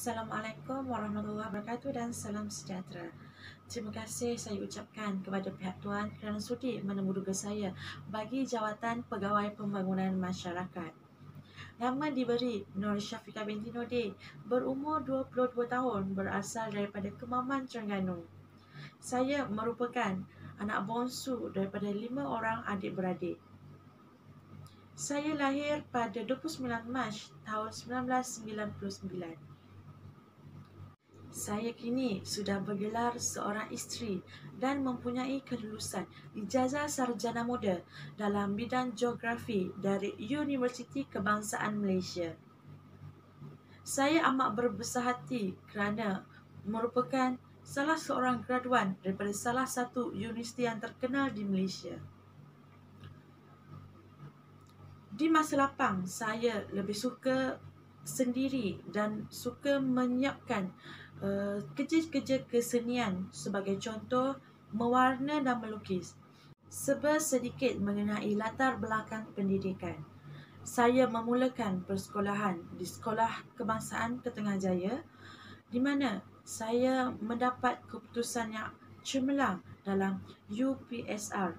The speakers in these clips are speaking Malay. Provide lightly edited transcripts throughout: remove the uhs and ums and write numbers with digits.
Assalamualaikum warahmatullahi wabarakatuh dan salam sejahtera. Terima kasih saya ucapkan kepada pihak Tuan kerana sudi menemuduga saya bagi jawatan Pegawai Pembangunan Masyarakat. Nama diberi Nur Syafiqah binti Nordin, berumur 22 tahun, berasal daripada Kemaman, Terengganu. Saya merupakan anak bongsu daripada 5 orang adik-beradik. Saya lahir pada 29 Mac tahun 1999. Saya kini sudah bergelar seorang isteri dan mempunyai kelulusan ijazah sarjana muda dalam bidang geografi dari Universiti Kebangsaan Malaysia. Saya amat berbesar hati kerana merupakan salah seorang graduan daripada salah satu universiti yang terkenal di Malaysia. Di masa lapang, saya lebih suka sendiri dan suka menyiapkan kerja-kerja kesenian, sebagai contoh mewarna dan melukis. Sedikit mengenai latar belakang pendidikan. Saya memulakan persekolahan di Sekolah Kebangsaan Ketenggahjaya, di mana saya mendapat keputusan yang cemerlang dalam UPSR,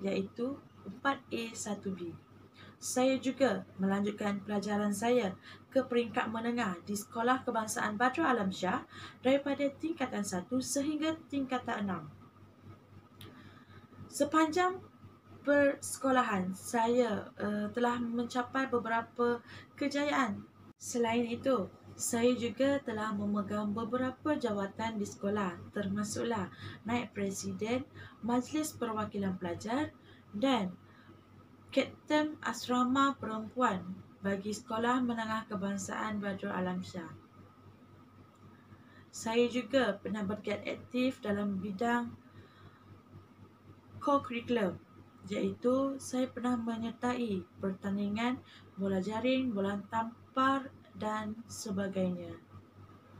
iaitu 4A1B. Saya juga melanjutkan pelajaran saya ke peringkat menengah di Sekolah Kebangsaan Badrul Alam Shah daripada tingkatan 1 sehingga tingkatan 6. Sepanjang persekolahan, saya telah mencapai beberapa kejayaan. Selain itu, saya juga telah memegang beberapa jawatan di sekolah, termasuklah Naib Presiden Majlis Perwakilan Pelajar dan Kapten Asrama Perempuan bagi Sekolah Menengah Kebangsaan Badrul Alam Shah. Saya juga pernah bergiat aktif dalam bidang co-curriculum, iaitu saya pernah menyertai pertandingan bola jaring, bola tampar dan sebagainya.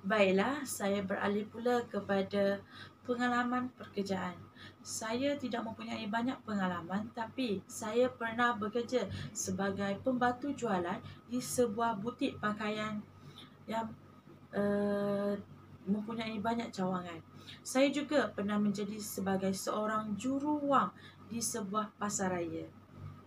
Baiklah, saya beralih pula kepada pengalaman pekerjaan. Saya tidak mempunyai banyak pengalaman, tapi saya pernah bekerja sebagai pembantu jualan di sebuah butik pakaian yang mempunyai banyak cawangan. Saya juga pernah menjadi sebagai seorang juru wang di sebuah pasaraya.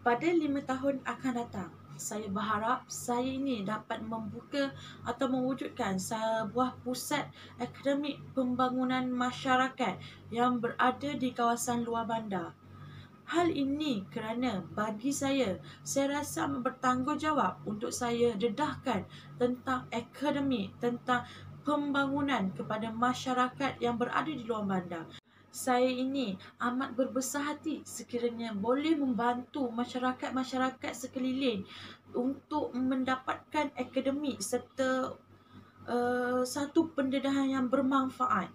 Pada 5 tahun akan datang, saya berharap saya ini dapat membuka atau mewujudkan sebuah pusat akademik pembangunan masyarakat yang berada di kawasan luar bandar. Hal ini kerana bagi saya rasa amat bertanggungjawab untuk saya dedahkan tentang akademik, tentang pembangunan kepada masyarakat yang berada di luar bandar. Saya ini amat berbesar hati sekiranya boleh membantu masyarakat-masyarakat sekeliling untuk mendapatkan akademik serta satu pendedahan yang bermanfaat.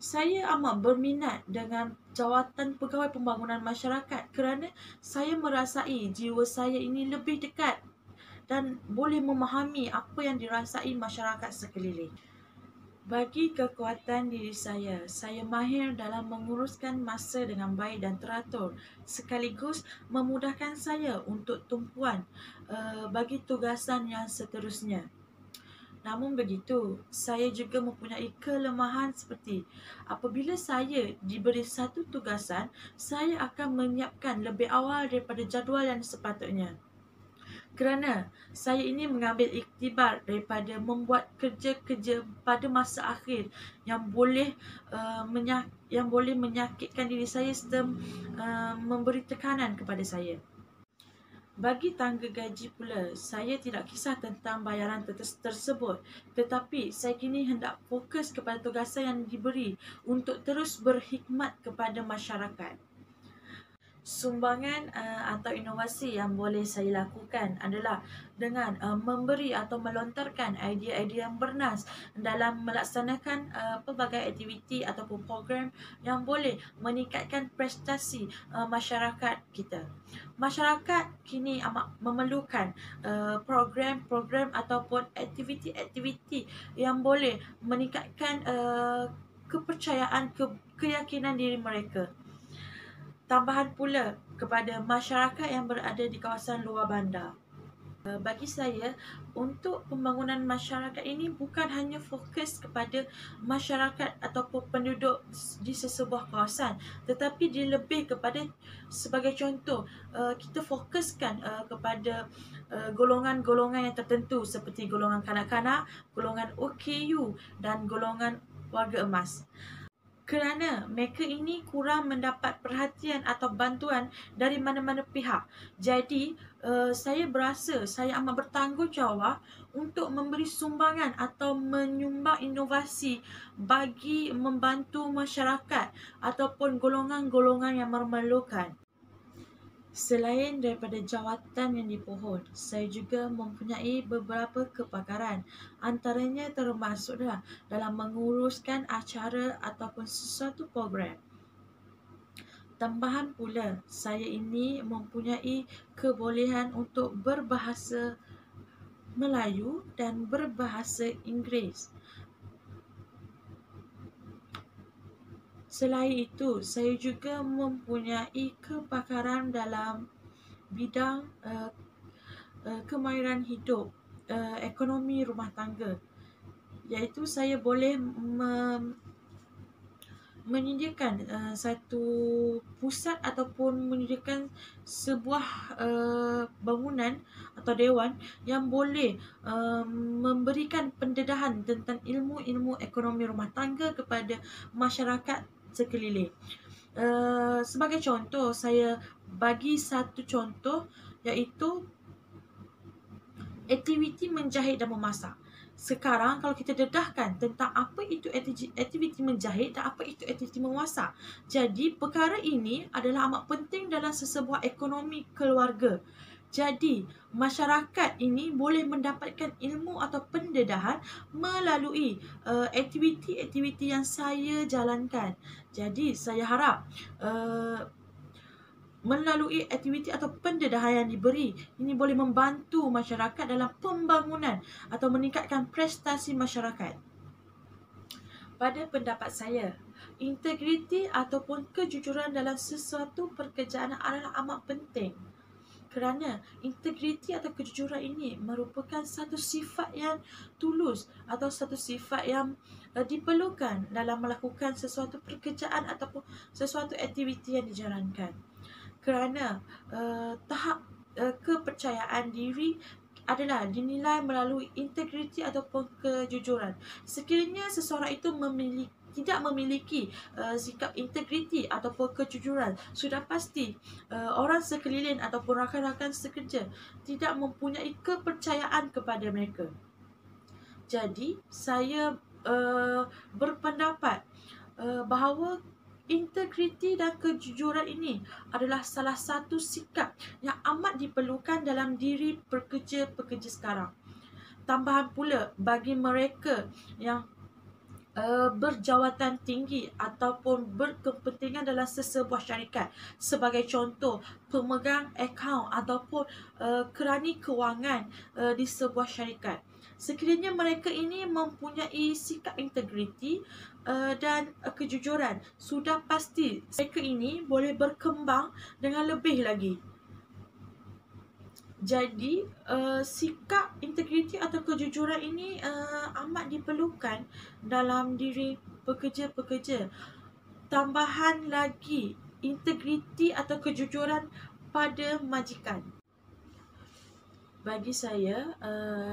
Saya amat berminat dengan jawatan Pegawai Pembangunan Masyarakat kerana saya merasai jiwa saya ini lebih dekat dan boleh memahami apa yang dirasai masyarakat sekeliling. Bagi kekuatan diri saya mahir dalam menguruskan masa dengan baik dan teratur, sekaligus memudahkan saya untuk tumpuan bagi tugasan yang seterusnya. Namun begitu, saya juga mempunyai kelemahan seperti apabila saya diberi satu tugasan, saya akan menyiapkan lebih awal daripada jadual yang sepatutnya. Kerana saya ini mengambil iktibar daripada membuat kerja-kerja pada masa akhir yang boleh menyakitkan diri saya serta memberi tekanan kepada saya. Bagi tangga gaji pula, saya tidak kisah tentang bayaran tersebut, tetapi saya kini hendak fokus kepada tugasan yang diberi untuk terus berkhidmat kepada masyarakat. Sumbangan atau inovasi yang boleh saya lakukan adalah dengan memberi atau melontarkan idea-idea yang bernas dalam melaksanakan pelbagai aktiviti ataupun program yang boleh meningkatkan prestasi masyarakat kita. Masyarakat kini amat memerlukan program-program ataupun aktiviti-aktiviti yang boleh meningkatkan kepercayaan, keyakinan diri mereka. Tambahan pula kepada masyarakat yang berada di kawasan luar bandar. Bagi saya, untuk pembangunan masyarakat ini bukan hanya fokus kepada masyarakat ataupun penduduk di sesebuah kawasan, tetapi dia lebih kepada, sebagai contoh, kita fokuskan kepada golongan-golongan yang tertentu seperti golongan kanak-kanak, golongan OKU dan golongan warga emas. Kerana mereka ini kurang mendapat perhatian atau bantuan dari mana-mana pihak. Jadi, saya berasa saya amat bertanggungjawab untuk memberi sumbangan atau menyumbang inovasi bagi membantu masyarakat ataupun golongan-golongan yang memerlukan. Selain daripada jawatan yang dipohon, saya juga mempunyai beberapa kepakaran. Antaranya termasuklah dalam menguruskan acara ataupun sesuatu program. Tambahan pula, saya ini mempunyai kebolehan untuk berbahasa Melayu dan berbahasa Inggeris. Selain itu, saya juga mempunyai kepakaran dalam bidang kemahiran hidup, ekonomi rumah tangga, iaitu saya boleh menyediakan satu pusat ataupun menyediakan sebuah bangunan atau dewan yang boleh memberikan pendedahan tentang ilmu-ilmu ekonomi rumah tangga kepada masyarakat sekeliling. Sebagai contoh, saya bagi satu contoh, iaitu aktiviti menjahit dan memasak. Sekarang kalau kita dedahkan tentang apa itu aktiviti menjahit dan apa itu aktiviti memasak. Jadi perkara ini adalah amat penting dalam sesebuah ekonomi keluarga. Jadi masyarakat ini boleh mendapatkan ilmu atau pendedahan melalui aktiviti-aktiviti yang saya jalankan. Jadi saya harap melalui aktiviti atau pendedahan yang diberi, ini boleh membantu masyarakat dalam pembangunan atau meningkatkan prestasi masyarakat. Pada pendapat saya, integriti ataupun kejujuran dalam sesuatu pekerjaan adalah amat penting. Kerana integriti atau kejujuran ini merupakan satu sifat yang tulus atau satu sifat yang diperlukan dalam melakukan sesuatu pekerjaan ataupun sesuatu aktiviti yang dijalankan. Kerana tahap kepercayaan diri adalah dinilai melalui integriti ataupun kejujuran. Sekiranya seseorang itu tidak memiliki sikap integriti ataupun kejujuran, sudah pasti orang sekeliling ataupun rakan-rakan sekerja tidak mempunyai kepercayaan kepada mereka. Jadi, saya berpendapat bahawa integriti dan kejujuran ini adalah salah satu sikap yang amat diperlukan dalam diri pekerja-pekerja sekarang. Tambahan pula, bagi mereka yang berjawatan tinggi ataupun berkepentingan dalam sesebuah syarikat, sebagai contoh pemegang akaun ataupun kerani kewangan di sebuah syarikat. Sekiranya mereka ini mempunyai sikap integriti dan kejujuran, sudah pasti mereka ini boleh berkembang dengan lebih lagi. Jadi, sikap integriti atau kejujuran ini amat diperlukan dalam diri pekerja-pekerja. Tambahan lagi, integriti atau kejujuran pada majikan. Bagi saya,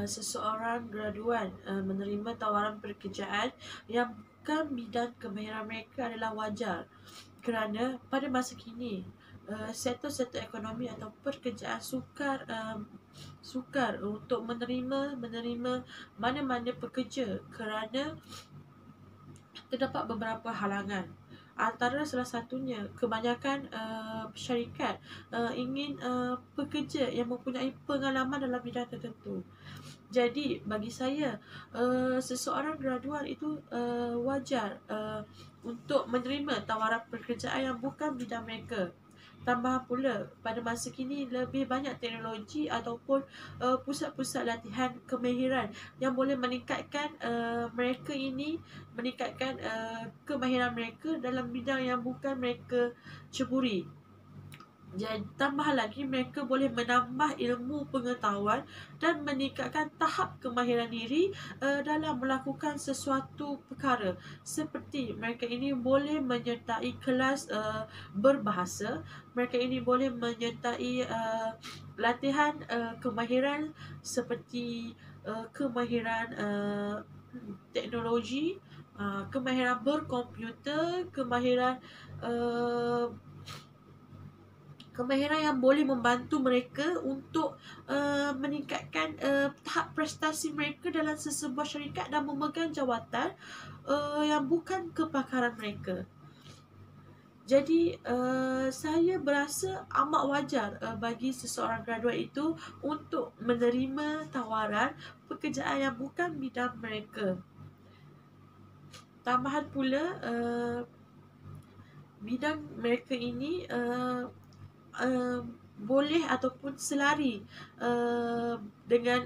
seseorang graduan menerima tawaran pekerjaan yang bukan bidang kemahiran mereka adalah wajar. Kerana pada masa kini, sektor-sektor ekonomi atau pekerjaan sukar untuk menerima mana-mana pekerja kerana terdapat beberapa halangan. Antara salah satunya, kebanyakan syarikat ingin pekerja yang mempunyai pengalaman dalam bidang tertentu. Jadi bagi saya, seseorang graduan itu wajar untuk menerima tawaran pekerjaan yang bukan bidang mereka. Tambah pula, pada masa kini lebih banyak teknologi ataupun pusat-pusat latihan kemahiran yang boleh meningkatkan meningkatkan kemahiran mereka dalam bidang yang bukan mereka ceburi. Jadi, tambah lagi mereka boleh menambah ilmu pengetahuan dan meningkatkan tahap kemahiran diri dalam melakukan sesuatu perkara. Seperti mereka ini boleh menyertai kelas berbahasa, mereka ini boleh menyertai latihan kemahiran seperti kemahiran teknologi, kemahiran berkomputer, uh, kemahiran yang boleh membantu mereka untuk meningkatkan tahap prestasi mereka dalam sesebuah syarikat dan memegang jawatan yang bukan kepakaran mereka. Jadi saya berasa amat wajar bagi seseorang graduate itu untuk menerima tawaran pekerjaan yang bukan bidang mereka. Tambahan pula, bidang mereka ini boleh ataupun selari dengan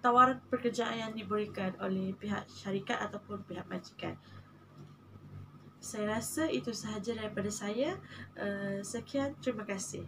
tawaran pekerjaan yang diberikan oleh pihak syarikat ataupun pihak majikan. Saya rasa itu sahaja daripada saya. Sekian, terima kasih.